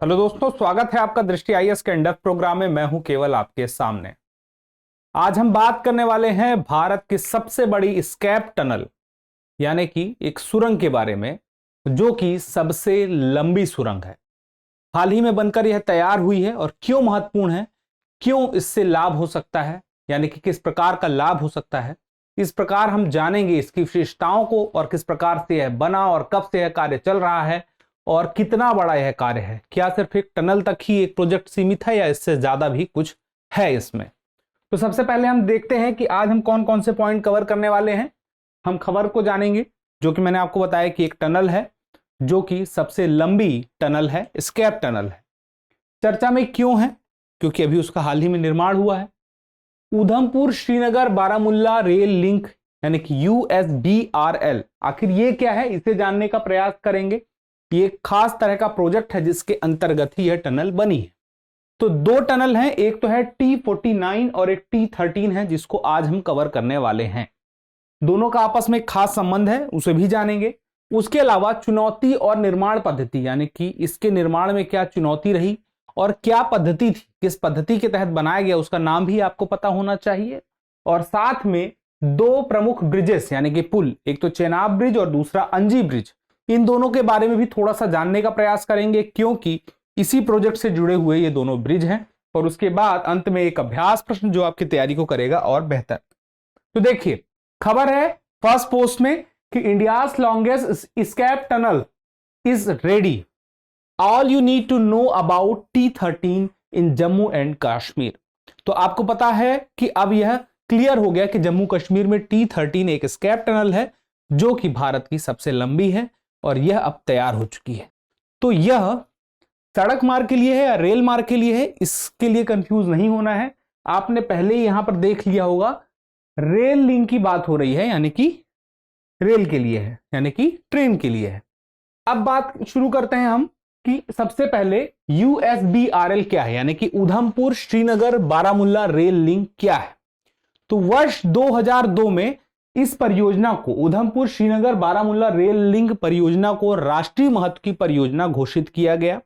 Hello दोस्तों, स्वागत है आपका दृष्टि आईएएस के इंडेप्थ प्रोग्राम में। मैं हूं केवल आपके सामने। आज हम बात करने वाले हैं भारत की सबसे बड़ी स्कैप टनल यानी कि एक सुरंग के बारे में, जो कि सबसे लंबी सुरंग है। हाल ही में बनकर यह तैयार हुई है और क्यों महत्वपूर्ण है, क्यों इससे लाभ हो सकता है, यानी कि किस प्रकार का लाभ हो सकता है, इस प्रकार हम जानेंगे इसकी विशेषताओं को और किस प्रकार से यह बना और कब से यह कार्य चल रहा है और कितना बड़ा यह कार्य है। क्या सिर्फ एक टनल तक ही एक प्रोजेक्ट सीमित है या इससे ज्यादा भी कुछ है इसमें। तो सबसे पहले हम देखते हैं कि आज हम कौन कौन से पॉइंट कवर करने वाले हैं। हम खबर को जानेंगे, जो कि मैंने आपको बताया कि एक टनल है जो कि सबसे लंबी टनल है, स्कैप टनल है। चर्चा में क्यों है, क्योंकि अभी उसका हाल ही में निर्माण हुआ है। उधमपुर श्रीनगर बारामुल्ला रेल लिंक यानी कि USBRL, आखिर ये क्या है, इसे जानने का प्रयास करेंगे। ये एक खास तरह का प्रोजेक्ट है जिसके अंतर्गत ही यह टनल बनी है। तो दो टनल हैं, एक तो है T49 और एक T13 है, जिसको आज हम कवर करने वाले हैं। दोनों का आपस में एक खास संबंध है, उसे भी जानेंगे। उसके अलावा चुनौती और निर्माण पद्धति, यानी कि इसके निर्माण में क्या चुनौती रही और क्या पद्धति थी, किस पद्धति के तहत बनाया गया, उसका नाम भी आपको पता होना चाहिए। और साथ में दो प्रमुख ब्रिजेस यानी कि पुल, एक तो चेनाब ब्रिज और दूसरा अंजी ब्रिज, इन दोनों के बारे में भी थोड़ा सा जानने का प्रयास करेंगे, क्योंकि इसी प्रोजेक्ट से जुड़े हुए ये दोनों ब्रिज हैं। और उसके बाद अंत में एक अभ्यास प्रश्न जो आपकी तैयारी को करेगा और बेहतर। तो देखिए, खबर है फर्स्ट पोस्ट में कि India's longest escape tunnel is ready, all you need to know about T13 in Jammu and Kashmir. तो आपको पता है कि अब यह क्लियर हो गया कि जम्मू कश्मीर में T13 एक स्कैप टनल है जो कि भारत की सबसे लंबी है और यह अब तैयार हो चुकी है। तो यह सड़क मार्ग के लिए है या रेल मार्ग के लिए है, इसके लिए कंफ्यूज नहीं होना है। आपने पहले ही यहां पर देख लिया होगा, रेल लिंक की बात हो रही है, यानी कि रेल के लिए है, यानी कि ट्रेन के लिए है। अब बात शुरू करते हैं हम कि सबसे पहले USBRL क्या है, यानी कि उधमपुर श्रीनगर बारामुल्ला रेल लिंक क्या है। तो वर्ष 2002 में इस परियोजना को, उधमपुर श्रीनगर बारामुल्ला रेल लिंक परियोजना को राष्ट्रीय महत्व की परियोजना घोषित किया गया।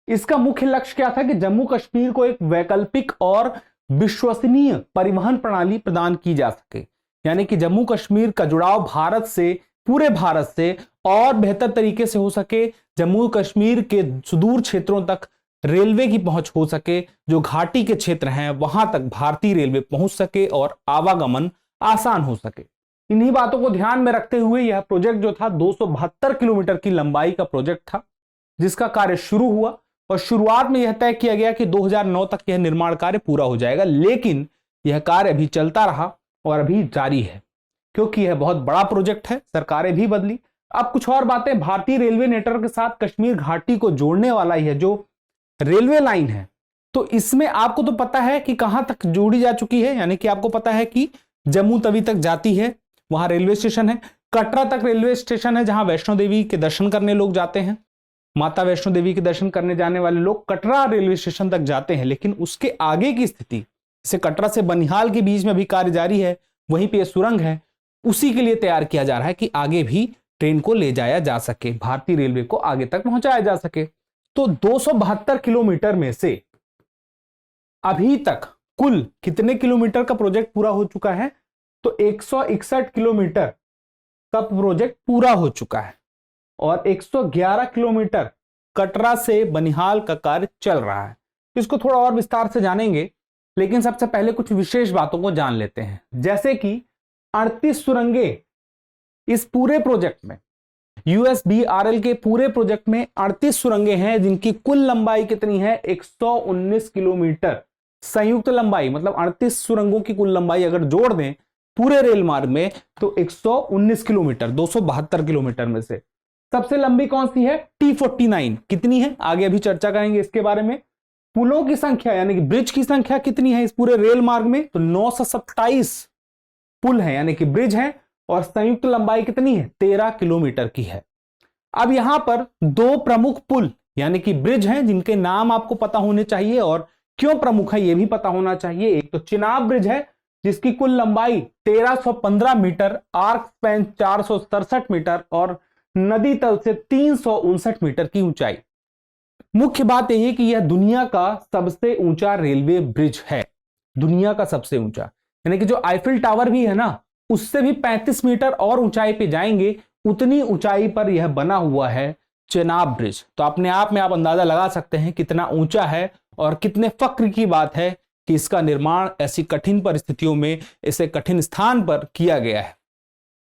इसका मुख्य लक्ष्य क्या था कि जम्मू कश्मीर को एक वैकल्पिक और विश्वसनीय परिवहन प्रणाली प्रदान की जा सके, यानी कि जम्मू कश्मीर का जुड़ाव भारत से, पूरे भारत से और बेहतर तरीके से हो सके। जम्मू कश्मीर के सुदूर क्षेत्रों तक रेलवे की पहुंच हो सके, जो घाटी के क्षेत्र हैं वहां तक भारतीय रेलवे पहुंच सके और आवागमन आसान हो सके। इन्हीं बातों को ध्यान में रखते हुए यह प्रोजेक्ट जो था 272 किलोमीटर की लंबाई का प्रोजेक्ट था, जिसका कार्य शुरू हुआ और शुरुआत में यह तय किया गया कि 2009 तक यह निर्माण कार्य पूरा हो जाएगा। लेकिन यह कार्य अभी चलता रहा और अभी जारी है, क्योंकि यह बहुत बड़ा प्रोजेक्ट है, सरकारें भी बदली। अब कुछ और बातें, भारतीय रेलवे नेटवर्क के साथ कश्मीर घाटी को जोड़ने वाला यह जो रेलवे लाइन है, तो इसमें आपको तो पता है कि कहां तक जोड़ी जा चुकी है, यानी कि आपको पता है कि जम्मू तवी तक जाती है, वहां रेलवे स्टेशन है। कटरा तक रेलवे स्टेशन है, जहां वैष्णो देवी के दर्शन करने लोग जाते हैं। माता वैष्णो देवी के दर्शन करने जाने वाले लोग कटरा रेलवे स्टेशन तक जाते हैं। लेकिन उसके आगे की स्थिति, जैसे कटरा से बनिहाल के बीच में अभी कार्य जारी है, वहीं पे सुरंग है, उसी के लिए तैयार किया जा रहा है कि आगे भी ट्रेन को ले जाया जा सके, भारतीय रेलवे को आगे तक पहुंचाया जा सके। तो 272 किलोमीटर में से अभी तक कुल कितने किलोमीटर का प्रोजेक्ट पूरा हो चुका है? तो 161 किलोमीटर का प्रोजेक्ट पूरा हो चुका है और 111 किलोमीटर कटरा से बनिहाल का कार्य चल रहा है। इसको थोड़ा और विस्तार से जानेंगे, लेकिन सबसे पहले कुछ विशेष बातों को जान लेते हैं, जैसे कि 38 सुरंगें इस पूरे प्रोजेक्ट में, USBRL के पूरे प्रोजेक्ट में 38 सुरंगें हैं, जिनकी कुल लंबाई कितनी है? 119 किलोमीटर संयुक्त लंबाई, मतलब 38 सुरंगों की कुल लंबाई अगर जोड़ दें पूरे रेल मार्ग में तो 119 किलोमीटर, 272 किलोमीटर में से सबसे लंबी कौन सी है? T49 कितनी है? आगे अभी चर्चा करेंगे इसके बारे में। पुलों की संख्या यानी कि ब्रिज की संख्या कितनी है इस पूरे रेल मार्ग में? तो 927 पुल है यानी कि ब्रिज है, और संयुक्त लंबाई कितनी है? 13 किलोमीटर की है। अब यहां पर दो प्रमुख पुल यानी कि ब्रिज हैं, जिनके नाम आपको पता होने चाहिए और क्यों प्रमुख है यह भी पता होना चाहिए। एक तो चिनाब ब्रिज है, जिसकी कुल लंबाई 1315 मीटर, आर्क स्पैन 467 मीटर और नदी तल से 359 मीटर की ऊंचाई। मुख्य बात यह है कि यह दुनिया का सबसे ऊंचा रेलवे ब्रिज है, दुनिया का सबसे ऊंचा, यानी कि जो आईफिल टावर भी है ना, उससे भी 35 मीटर और ऊंचाई पे जाएंगे, उतनी ऊंचाई पर यह बना हुआ है चेनाब ब्रिज। तो अपने आप में आप अंदाजा लगा सकते हैं कितना ऊंचा है और कितने फक्र की बात है कि इसका निर्माण ऐसी कठिन परिस्थितियों में, ऐसे कठिन स्थान पर किया गया है।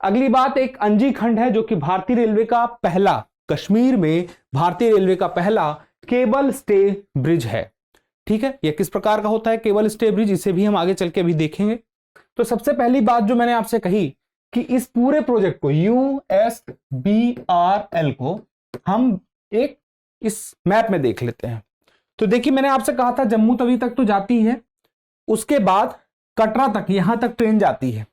अगली बात एक अंजी खंड है, जो कि भारतीय रेलवे का पहला, कश्मीर में भारतीय रेलवे का पहला केबल स्टे ब्रिज है। ठीक है, यह किस प्रकार का होता है केबल स्टे ब्रिज, इसे भी हम आगे चल के अभी देखेंगे। तो सबसे पहली बात जो मैंने आपसे कही कि इस पूरे प्रोजेक्ट को USBRL को हम एक इस मैप में देख लेते हैं। तो देखिए, मैंने आपसे कहा था जम्मू तवी तक तो जाती है, उसके बाद कटरा तक, यहां तक ट्रेन जाती है,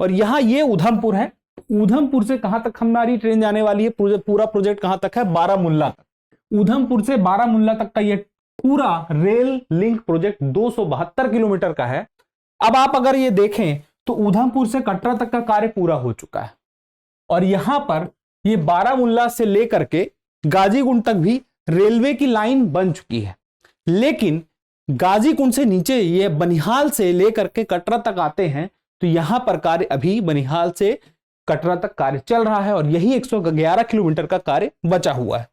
और यहां ये उधमपुर है। उधमपुर से कहां तक हमारी ट्रेन जाने वाली है, पूरा प्रोजेक्ट कहां तक है, बारामुल्ला तक। उधमपुर से बारामुल्ला तक का ये पूरा रेल लिंक प्रोजेक्ट 272 किलोमीटर का है। अब आप अगर ये देखें तो उधमपुर से कटरा तक का कार्य पूरा हो चुका है, और यहां पर ये बारामुल्ला से लेकर के गाजीकुंड तक भी रेलवे की लाइन बन चुकी है। लेकिन गाजीकुंड से नीचे ये बनिहाल से लेकर के कटरा तक आते हैं, तो यहां पर कार्य अभी बनिहाल से कटरा तक कार्य चल रहा है, और यही 111 किलोमीटर का कार्य बचा हुआ है।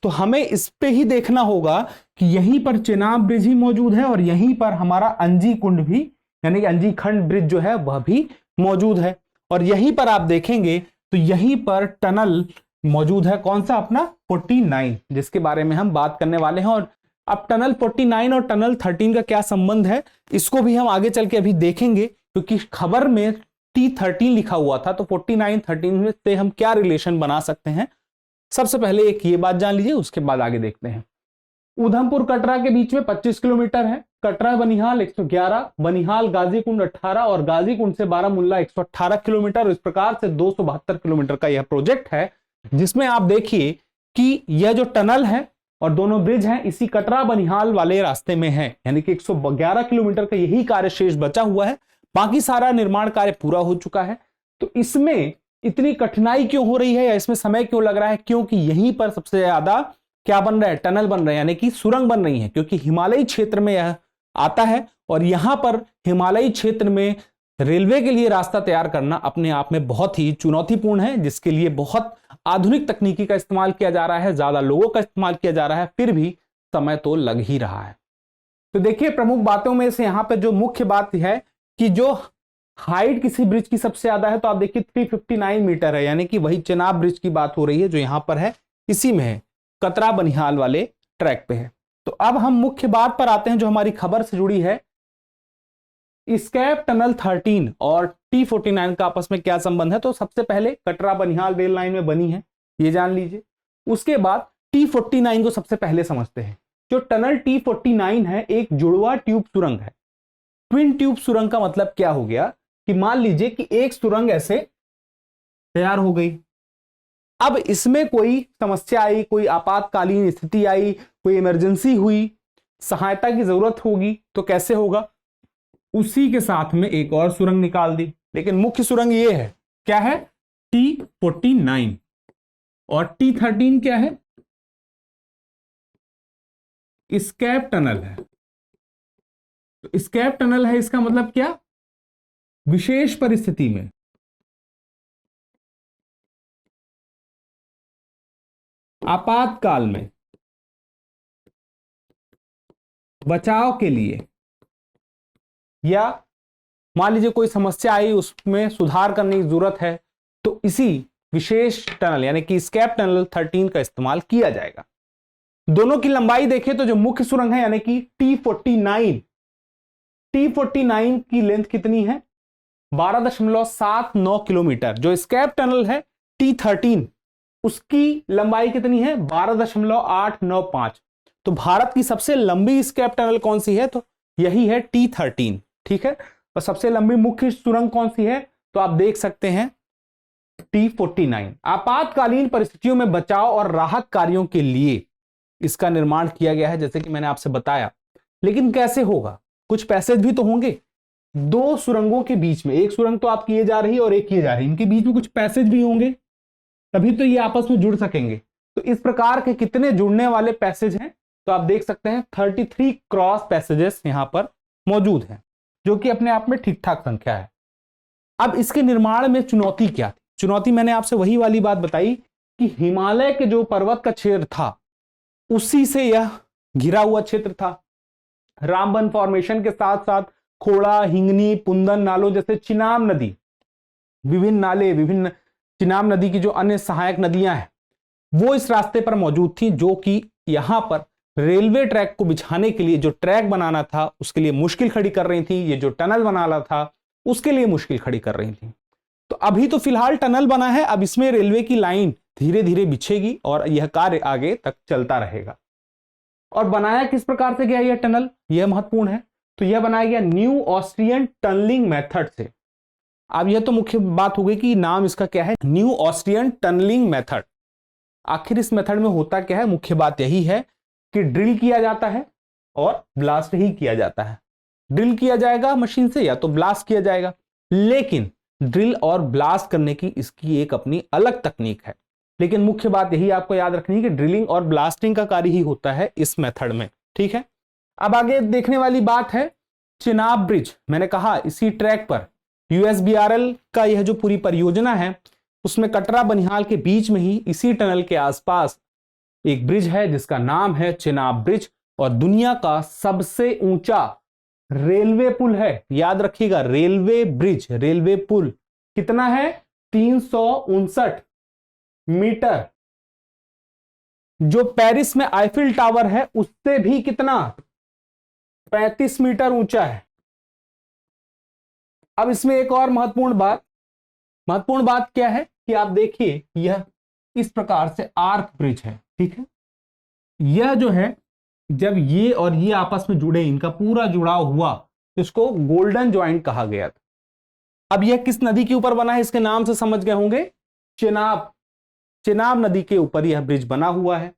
तो हमें इस पे ही देखना होगा कि यहीं पर चेनाब ब्रिज ही मौजूद है, और यहीं पर हमारा अंजी कुंड भी, यानी कि अंजी खंड ब्रिज जो है वह भी मौजूद है। और यहीं पर आप देखेंगे तो यहीं पर टनल मौजूद है, कौन सा, अपना 49, जिसके बारे में हम बात करने वाले हैं। और अब टनल 49 और टनल 13 का क्या संबंध है, इसको भी हम आगे चल के अभी देखेंगे, क्योंकि खबर में T13 लिखा हुआ था, तो 49 13 से हम क्या रिलेशन बना सकते हैं। सबसे पहले एक ये बात जान लीजिए, उसके बाद आगे देखते हैं। उधमपुर कटरा के बीच में 25 किलोमीटर है, कटरा बनिहाल 111, बनिहाल गाजीकुंड 18, और गाजीकुंड से बारामुल्ला 118 किलोमीटर। इस प्रकार से 272 किलोमीटर का यह प्रोजेक्ट है, जिसमें आप देखिए कि यह जो टनल है और दोनों ब्रिज हैं, इसी कटरा बनिहाल वाले रास्ते में है, यानी कि 111 किलोमीटर का यही कार्य शेष बचा हुआ है, बाकी सारा निर्माण कार्य पूरा हो चुका है। तो इसमें इतनी कठिनाई क्यों हो रही है या इसमें समय क्यों लग रहा है, क्योंकि यहीं पर सबसे ज्यादा क्या बन रहा है, टनल बन रहा है, यानी कि सुरंग बन रही है, क्योंकि हिमालयी क्षेत्र में यह आता है, और यहां पर हिमालयी क्षेत्र में रेलवे के लिए रास्ता तैयार करना अपने आप में बहुत ही चुनौतीपूर्ण है, जिसके लिए बहुत आधुनिक तकनीकी का इस्तेमाल किया जा रहा है, ज्यादा लोगों का इस्तेमाल किया जा रहा है, फिर भी समय तो लग ही रहा है। तो देखिए, प्रमुख बातों में से यहां पर जो मुख्य बात है कि जो हाइट किसी ब्रिज की सबसे ज्यादा है, तो आप देखिए 359 मीटर है, यानी कि वही चेनाब ब्रिज की बात हो रही है जो यहां पर है, इसी में है, कतरा बनिहाल वाले ट्रैक पे है। तो अब हम मुख्य बात पर आते हैं जो हमारी खबर से जुड़ी है। स्कैप टनल 13 और T49 का आपस में क्या संबंध है, तो सबसे पहले कटरा बनिहाल रेल लाइन में बनी है, ये जान लीजिए। उसके बाद T49 को सबसे पहले समझते हैं। जो टनल T49 है, एक जुड़वा ट्यूब सुरंग है। ट्विन ट्यूब सुरंग का मतलब क्या हो गया कि मान लीजिए कि एक सुरंग ऐसे तैयार हो गई, अब इसमें कोई समस्या आई, कोई आपातकालीन स्थिति आई, कोई इमरजेंसी हुई, सहायता की जरूरत होगी, तो कैसे होगा, उसी के साथ में एक और सुरंग निकाल दी। लेकिन मुख्य सुरंग ये है, क्या है, T49, और T13 क्या है, स्कैप टनल है। तो स्कैप टनल है, इसका मतलब क्या, विशेष परिस्थिति में आपातकाल में बचाव के लिए, या मान लीजिए कोई समस्या आई, उसमें सुधार करने की जरूरत है, तो इसी विशेष टनल यानी कि स्कैप टनल 13 का इस्तेमाल किया जाएगा। दोनों की लंबाई देखें तो जो मुख्य सुरंग है यानी कि T49 की लेंथ कितनी है, 12.79 किलोमीटर। जो स्कैप टनल है T13, उसकी लंबाई कितनी है, 12.895। तो भारत की सबसे लंबी स्कैप टनल कौन सी है, तो यही है T13। ठीक है, और सबसे लंबी मुख्य सुरंग कौन सी है, तो आप देख सकते हैं T49। आपातकालीन परिस्थितियों में बचाव और राहत कार्यों के लिए इसका निर्माण किया गया है, जैसे कि मैंने आपसे बताया। लेकिन कैसे होगा, कुछ पैसेज भी तो होंगे दो सुरंगों के बीच में, एक सुरंग तो आप किए जा रही है और एक किए जा रही है, इनके बीच में कुछ पैसेज भी होंगे, तभी तो ये आपस में जुड़ सकेंगे। तो इस प्रकार के कितने जुड़ने वाले पैसेज हैं, तो आप देख सकते हैं 33 क्रॉस पैसेजेस यहां पर मौजूद हैं, जो कि अपने आप में ठीक ठाक संख्या है। अब इसके निर्माण में चुनौती क्या थी? चुनौती मैंने आपसे वही वाली बात बताई कि हिमालय के जो पर्वत का क्षेत्र था उसी से यह घिरा हुआ क्षेत्र था। रामबन फॉर्मेशन के साथ साथ खोड़ा, हिंगनी, पुंदन नालों जैसे चिनाब नदी, विभिन्न नाले, विभिन्न चिनाब नदी की जो अन्य सहायक नदियां हैं वो इस रास्ते पर मौजूद थी, जो कि यहां पर रेलवे ट्रैक को बिछाने के लिए जो ट्रैक बनाना था उसके लिए मुश्किल खड़ी कर रही थी। ये जो टनल बनाना था उसके लिए मुश्किल खड़ी कर रही थी। तो अभी तो फिलहाल टनल बना है, अब इसमें रेलवे की लाइन धीरे धीरे बिछेगी और यह कार्य आगे तक चलता रहेगा। और बनाया किस प्रकार से गया यह टनल, यह महत्वपूर्ण है। तो यह बनाया गया न्यू ऑस्ट्रियन टनलिंग मेथड से। अब यह तो मुख्य बात हो गई कि नाम इसका क्या है, न्यू ऑस्ट्रियन टनलिंग मेथड। आखिर इस मेथड में होता क्या है, मुख्य बात यही है कि ड्रिल किया जाता है और ब्लास्ट ही किया जाता है। ड्रिल किया जाएगा मशीन से या तो ब्लास्ट किया जाएगा, लेकिन ड्रिल और ब्लास्ट करने की इसकी एक अपनी अलग तकनीक है। लेकिन मुख्य बात यही आपको याद रखनी है कि ड्रिलिंग और ब्लास्टिंग का कार्य ही होता है इस मेथड में, ठीक है। अब आगे देखने वाली बात है चिनाब ब्रिज। मैंने कहा इसी ट्रैक पर यूएसबीआरएल का यह जो पूरी परियोजना है उसमें कटरा बनिहाल के बीच में ही इसी टनल के आसपास एक ब्रिज है जिसका नाम है चिनाब ब्रिज, और दुनिया का सबसे ऊंचा रेलवे पुल है। याद रखिएगा, रेलवे ब्रिज, रेलवे पुल कितना है, 359 मीटर। जो पेरिस में आईफिल टावर है उससे भी कितना, 35 मीटर ऊंचा है। अब इसमें एक और महत्वपूर्ण बात क्या है कि आप देखिए यह इस प्रकार से आर्क ब्रिज है, ठीक है। यह जो है जब ये और ये आपस में जुड़े, इनका पूरा जुड़ाव हुआ, इसको गोल्डन ज्वाइंट कहा गया था। अब यह किस नदी के ऊपर बना है, इसके नाम से समझ गए होंगे, चिनाब नदी के ऊपर यह ब्रिज बना हुआ है।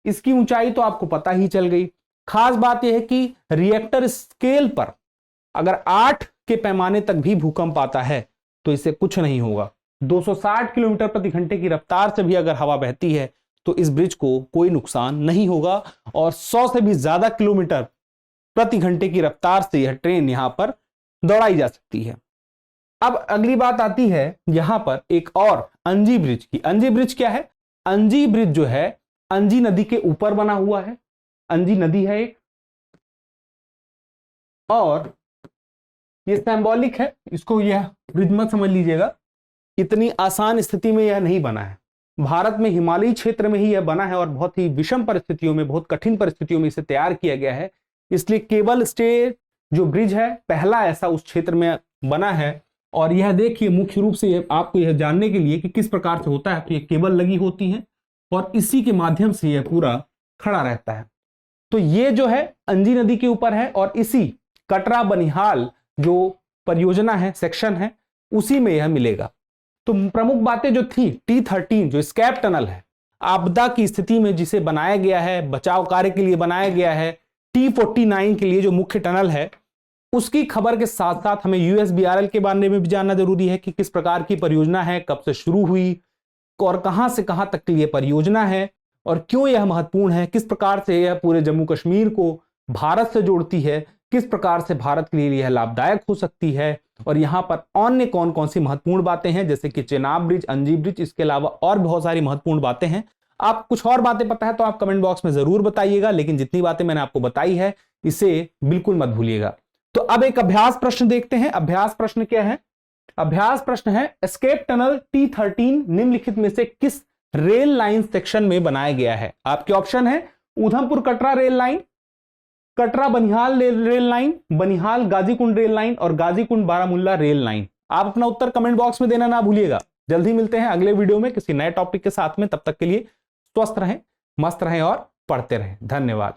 इसकी ऊंचाई तो आपको पता ही चल गई। खास बात यह है कि रिएक्टर स्केल पर अगर 8 के पैमाने तक भी भूकंप आता है तो इससे कुछ नहीं होगा। 260 किलोमीटर प्रति घंटे की रफ्तार से भी अगर हवा बहती है तो इस ब्रिज को कोई नुकसान नहीं होगा, और 100 से भी ज्यादा किलोमीटर प्रति घंटे की रफ्तार से यह ट्रेन यहां पर दौड़ाई जा सकती है। अब अगली बात आती है यहां पर एक और अंजी ब्रिज की। अंजी ब्रिज क्या है, अंजी ब्रिज जो है अंजी नदी के ऊपर बना हुआ है। अंजी नदी है एक, और ये सिंबॉलिक है, इसको यह ब्रिज मत समझ लीजिएगा, इतनी आसान स्थिति में यह नहीं बना है। भारत में हिमालयी क्षेत्र में ही यह बना है और बहुत ही विषम परिस्थितियों में, बहुत कठिन परिस्थितियों में इसे तैयार किया गया है। इसलिए केबल स्टे जो ब्रिज है पहला ऐसा उस क्षेत्र में बना है। और यह देखिए मुख्य रूप से आपको यह जानने के लिए कि किस प्रकार से होता है, तो ये केबल लगी होती है और इसी के माध्यम से यह पूरा खड़ा रहता है। तो ये जो है अंजी नदी के ऊपर है, और इसी कटरा बनिहाल जो परियोजना है, सेक्शन है, उसी में यह मिलेगा। तो प्रमुख बातें जो थी, T13 जो स्कैप टनल है, आपदा की स्थिति में जिसे बनाया गया है, बचाव कार्य के लिए बनाया गया है। T49 के लिए जो मुख्य टनल है उसकी खबर के साथ साथ हमें यूएसबीआरएल के बारे में भी जानना जरूरी है कि किस प्रकार की परियोजना है, कब से शुरू हुई और कहां से कहां तक के लिए परियोजना है, और क्यों यह महत्वपूर्ण है, किस प्रकार से यह पूरे जम्मू कश्मीर को भारत से जोड़ती है, किस प्रकार से भारत के लिए यह लाभदायक हो सकती है, और यहां पर अन्य कौन कौन सी महत्वपूर्ण बातें हैं जैसे कि चिनाब ब्रिज, अंजी ब्रिज, इसके अलावा और बहुत सारी महत्वपूर्ण बातें हैं। आप कुछ और बातें पता है तो आप कमेंट बॉक्स में जरूर बताइएगा, लेकिन जितनी बातें मैंने आपको बताई है इसे बिल्कुल मत भूलिएगा। तो अब एक अभ्यास प्रश्न देखते हैं। अभ्यास प्रश्न क्या है, अभ्यास प्रश्न है एस्केप टनल T13 निम्नलिखित में से किस रेल लाइन सेक्शन में बनाया गया है। आपके ऑप्शन है Udhampur Katra rail line, Katra Banihal rail line, Banihal Qazigund rail line और गाजीकुंड बारामुल्ला रेल लाइन। आप अपना उत्तर कमेंट बॉक्स में देना ना भूलिएगा। जल्दी मिलते हैं अगले वीडियो में किसी नए टॉपिक के साथ में, तब तक के लिए स्वस्थ रहें, मस्त रहें और पढ़ते रहें। धन्यवाद।